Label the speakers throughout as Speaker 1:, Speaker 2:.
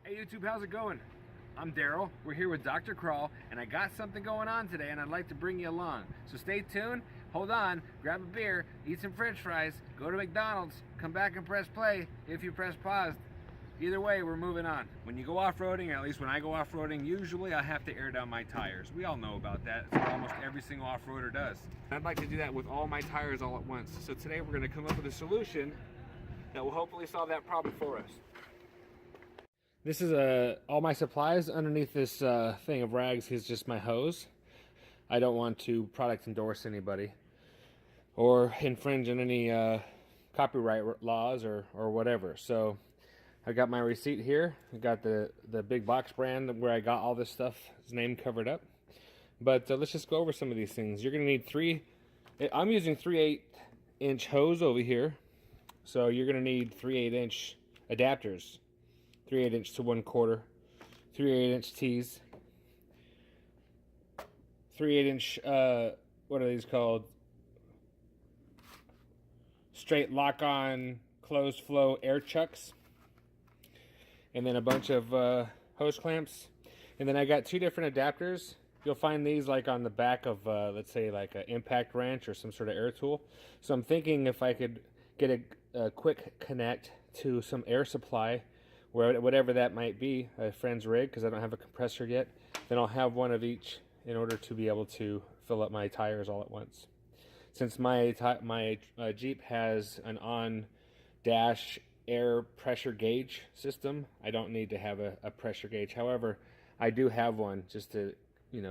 Speaker 1: Hey YouTube, how's it going? I'm Daryl. We're here with Dr. Crawl, and I got something going on today, and I'd like to bring you along. So stay tuned, hold on, grab a beer, eat some french fries, go to McDonald's, come back and press play if you press pause. Either way, we're moving on. When you go off-roading, or at least when I go off-roading, usually I have to air down my tires. We all know about that. It's what almost every single off-roader does. I'd like to do that with all my tires all at once. So today we're going to come up with a solution that will hopefully solve that problem for us. This is all my supplies. Underneath this thing of rags is just my hose. I don't want to product endorse anybody or infringe on any copyright laws or whatever. So I got my receipt here. I got the big box brand where I got all this stuff, his name covered up. But let's just go over some of these things. You're gonna need I'm using 3/8-inch hose over here. So you're gonna need 3/8-inch adapters. 3/8-inch to 1/4, 3/8-inch tees, 3/8-inch, what are these called? Straight lock-on closed flow air chucks, and then a bunch of hose clamps, and then I got 2 different adapters. You'll find these like on the back of, let's say like an impact wrench or some sort of air tool. So I'm thinking if I could get a quick connect to some air supply, whatever that might be, a friend's rig, because I don't have a compressor yet, then I'll have one of each in order to be able to fill up my tires all at once. Since my Jeep has an on-dash air pressure gauge system, I don't need to have a pressure gauge. However, I do have one just to,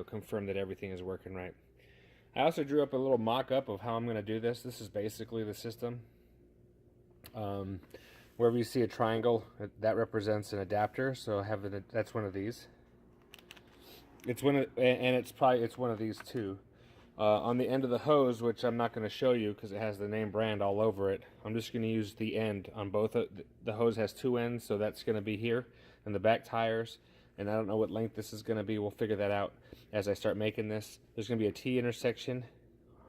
Speaker 1: confirm that everything is working right. I also drew up a little mock-up of how I'm going to do this. This is basically the system. Wherever you see a triangle, that represents an adapter. So that's one of these. It's one of these too. On the end of the hose, which I'm not going to show you because it has the name brand all over it, I'm just going to use the end on both. The hose has 2 ends, so that's going to be here in the back tires. And I don't know what length this is going to be. We'll figure that out as I start making this. There's going to be a T intersection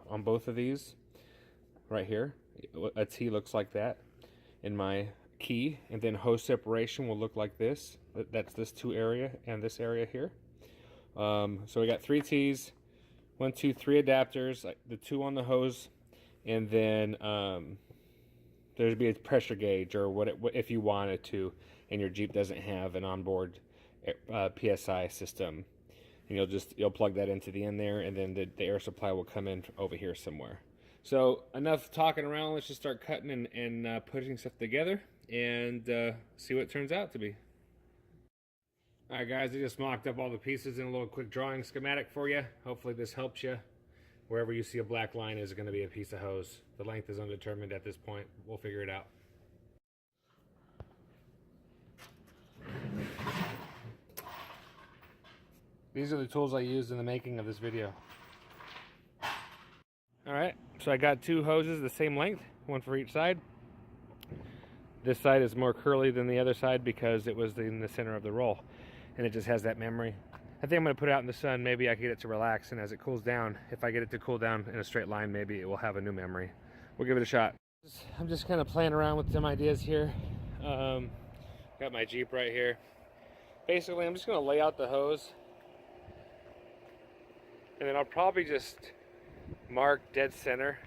Speaker 1: on both of these right here. A T looks like that in my key, and then hose separation will look like this. That's this 2 area and this area here. So we got 3 T's, 1, 2, 3 adapters, the 2 on the hose, and then there'd be a pressure gauge or what if you wanted to, and your Jeep doesn't have an onboard PSI system, and you'll plug that into the end there, and then the air supply will come in over here somewhere. So enough talking around. Let's just start cutting and putting stuff together and see what it turns out to be. Alright guys, I just mocked up all the pieces in a little quick drawing schematic for you. Hopefully this helps you. Wherever you see a black line is going to be a piece of hose. The length is undetermined at this point. We'll figure it out. These are the tools I used in the making of this video. Alright, so I got 2 hoses the same length, 1 for each side. This side is more curly than the other side because it was in the center of the roll, and it just has that memory. I think I'm going to put it out in the sun. Maybe I can get it to relax, and as it cools down, if I get it to cool down in a straight line, maybe it will have a new memory. We'll give it a shot. I'm just kind of playing around with some ideas here. Got my Jeep right here. Basically, I'm just going to lay out the hose, and then I'll probably just mark dead center.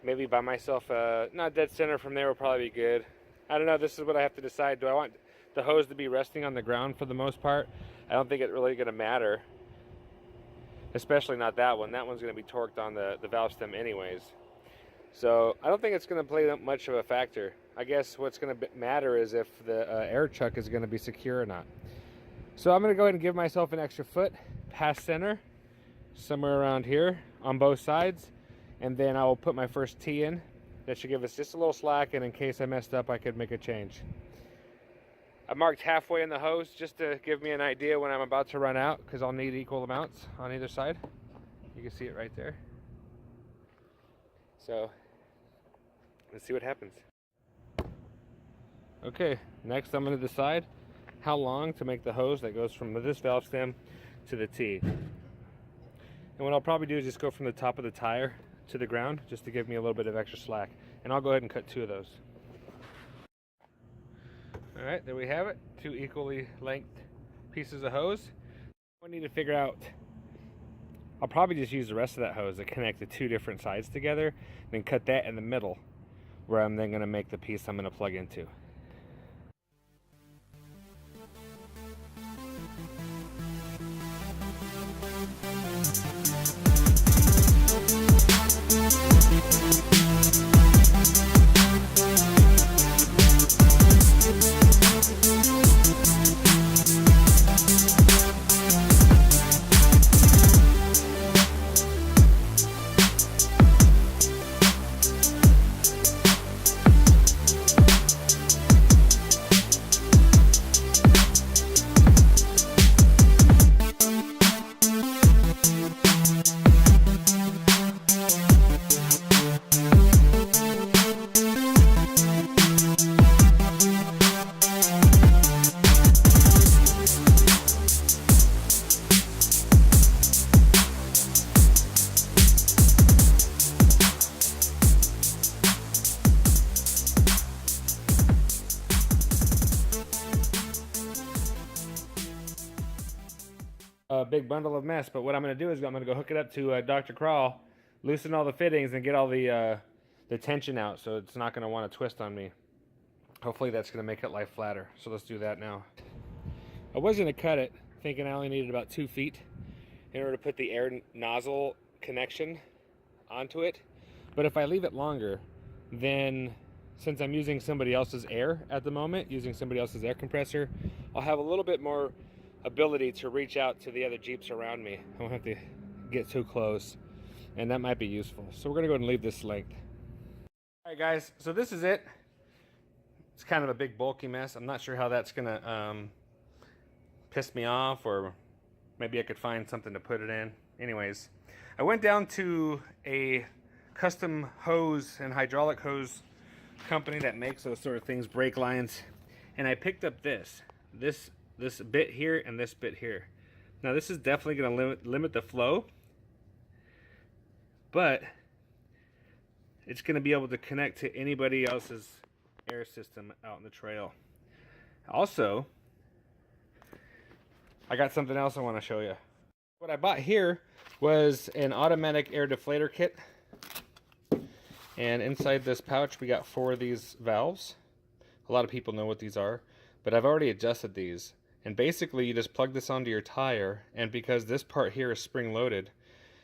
Speaker 1: Maybe by myself, not dead center from there will probably be good. I don't know, this is what I have to decide. Do I want the hose to be resting on the ground for the most part? I don't think it's really going to matter. Especially not that one. That one's going to be torqued on the valve stem anyways. So I don't think it's going to play that much of a factor. I guess what's going to matter is if the air chuck is going to be secure or not. So I'm going to go ahead and give myself an extra foot past center, somewhere around here on both sides, and then I will put my first T in. That should give us just a little slack, and in case I messed up, I could make a change. I marked halfway in the hose just to give me an idea when I'm about to run out, because I'll need equal amounts on either side. You can see it right there. So let's see what happens. Okay, next I'm going to decide how long to make the hose that goes from this valve stem to the T. And what I'll probably do is just go from the top of the tire to the ground, just to give me a little bit of extra slack. And I'll go ahead and cut 2 of those. All right, there we have it. 2 equally length pieces of hose. I need to figure out, I'll probably just use the rest of that hose to connect the 2 different sides together, then cut that in the middle, where I'm then going to make the piece I'm going to plug into. A big bundle of mess, but what I'm going to do is I'm going to go hook it up to Dr. Crawl, loosen all the fittings, and get all the tension out so it's not going to want to twist on me. Hopefully that's going to make it lie flatter. So let's do that now. I was going to cut it, thinking I only needed about 2 feet in order to put the air nozzle connection onto it. But if I leave it longer, then since I'm using somebody else's air at the moment, using somebody else's air compressor, I'll have a little bit more ability to reach out to the other Jeeps around me. I won't have to get too close, and that might be useful. So we're gonna go ahead and leave this length. All right, guys, so this is it. It's kind of a big bulky mess. I'm not sure how that's gonna piss me off, or maybe I could find something to put it in. Anyways, I went down to a custom hose and hydraulic hose company that makes those sort of things, brake lines, and I picked up this bit here and this bit here. Now this is definitely going to limit the flow, but it's going to be able to connect to anybody else's air system out in the trail. Also, I got something else I want to show you. What I bought here was an automatic air deflator kit, and inside this pouch we got 4 of these valves. A lot of people know what these are, but I've already adjusted these. And basically you just plug this onto your tire, and because this part here is spring loaded,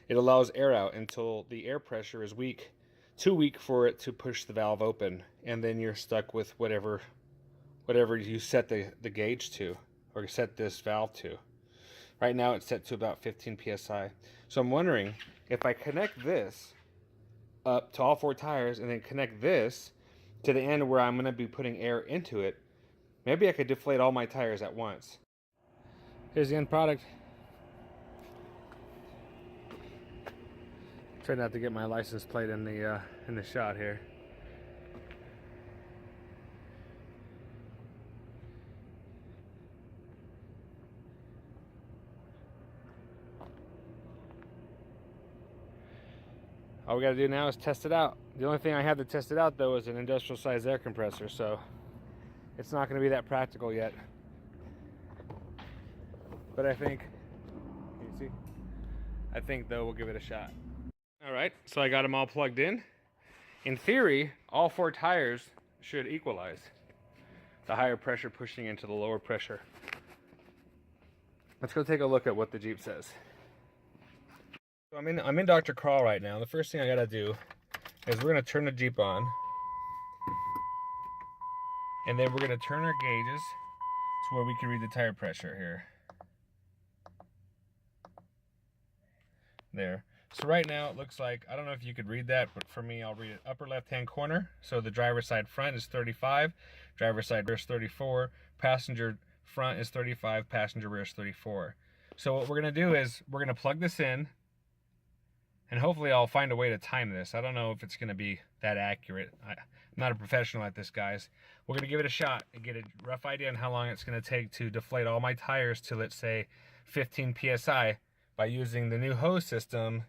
Speaker 1: it allows air out until the air pressure is weak, too weak for it to push the valve open, and then you're stuck with whatever you set the gauge to, or set this valve to. Right now it's set to about 15 psi. So I'm wondering if I connect this up to all 4 tires and then connect this to the end where I'm going to be putting air into it, maybe I could deflate all my tires at once. Here's the end product. Try not to get my license plate in the shot here. All we got to do now is test it out. The only thing I have to test it out though is an industrial size air compressor, so it's not going to be that practical yet. But I think, can you see? I think though we'll give it a shot. Alright, so I got them all plugged in. In theory, all 4 tires should equalize. The higher pressure pushing into the lower pressure. Let's go take a look at what the Jeep says. So I'm in Dr. Crawl right now. The first thing I gotta do is we're gonna turn the Jeep on. And then we're going to turn our gauges to where we can read the tire pressure here. There. So right now it looks like, I don't know if you could read that, but for me I'll read it. Upper left hand corner. So the driver's side front is 35, driver's side rear is 34, passenger front is 35, passenger rear is 34. So what we're going to do is we're going to plug this in, and hopefully I'll find a way to time this. I don't know if it's going to be that accurate. I'm not a professional at this, guys. We're going to give it a shot and get a rough idea on how long it's going to take to deflate all my tires to, let's say, 15 psi by using the new hose system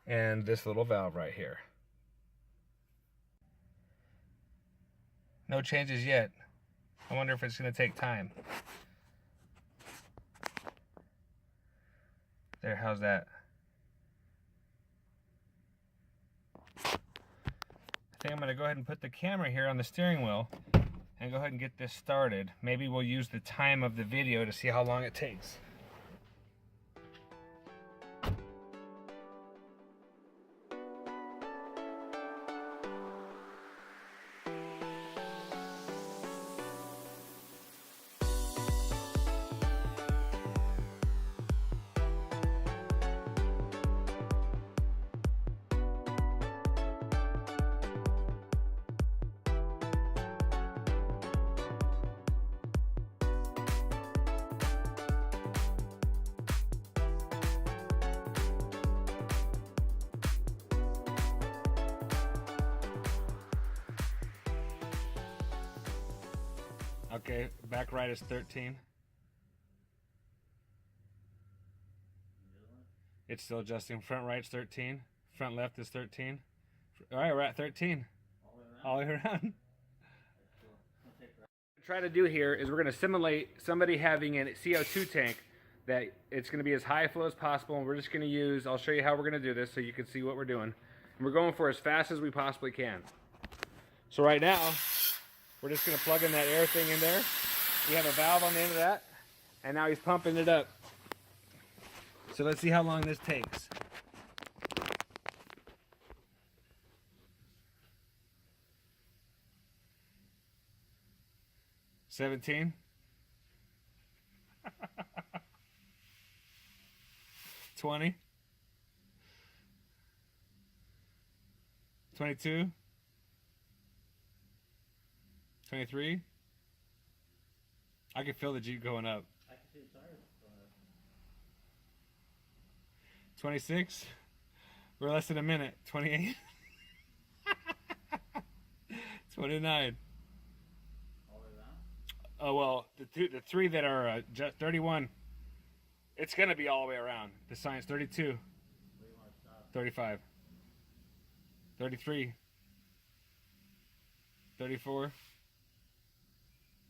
Speaker 1: and this little valve right here. No changes yet. I wonder if it's going to take time. There, how's that? I think I'm going to go ahead and put the camera here on the steering wheel and go ahead and get this started. Maybe we'll use the time of the video to see how long it takes. Okay, back right is 13. It's still adjusting. Front right's 13. Front left is 13. All right, we're at 13. All the way around. What we're trying to do here is we're going to simulate somebody having a CO2 tank that it's going to be as high flow as possible, and we're just going to use, I'll show you how we're going to do this so you can see what we're doing. And we're going for as fast as we possibly can. So right now, we're just going to plug in that air thing in there. We have a valve on the end of that, and now he's pumping it up. So let's see how long this takes. $17. 20. 22. 23. I can feel the Jeep going up. I can see the tires going up. 26. We're less than a minute. 28. 29. All the way around? Oh well, the three that are just 31. It's gonna be all the way around. The sign's 32. Where do you want to stop? 35. 33. 34.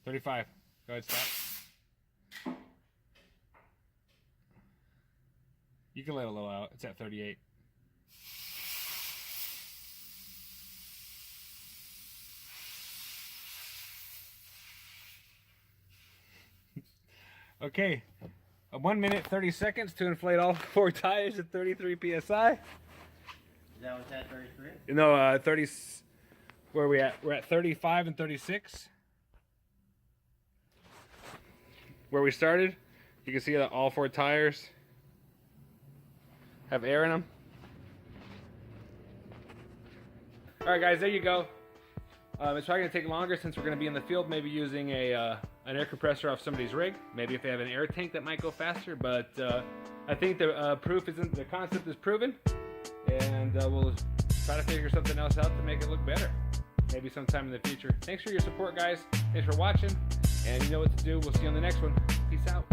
Speaker 1: 35. Go ahead, stop. You can let a little out. It's at 38. Okay. 1 minute 30 seconds to inflate all 4 tires at 33 psi.
Speaker 2: Is that what's at 33?
Speaker 1: No, 30. Where are we at? We're at 35 and 36. Where we started, you can see that all 4 tires have air in them. Alright guys, there you go. It's probably going to take longer since we're going to be in the field, maybe using an air compressor off somebody's rig. Maybe if they have an air tank that might go faster, but I think the concept is proven, and we'll try to figure something else out to make it look better. Maybe sometime in the future. Thanks for your support, guys. Thanks for watching. And you know what to do. We'll see you on the next one. Peace out.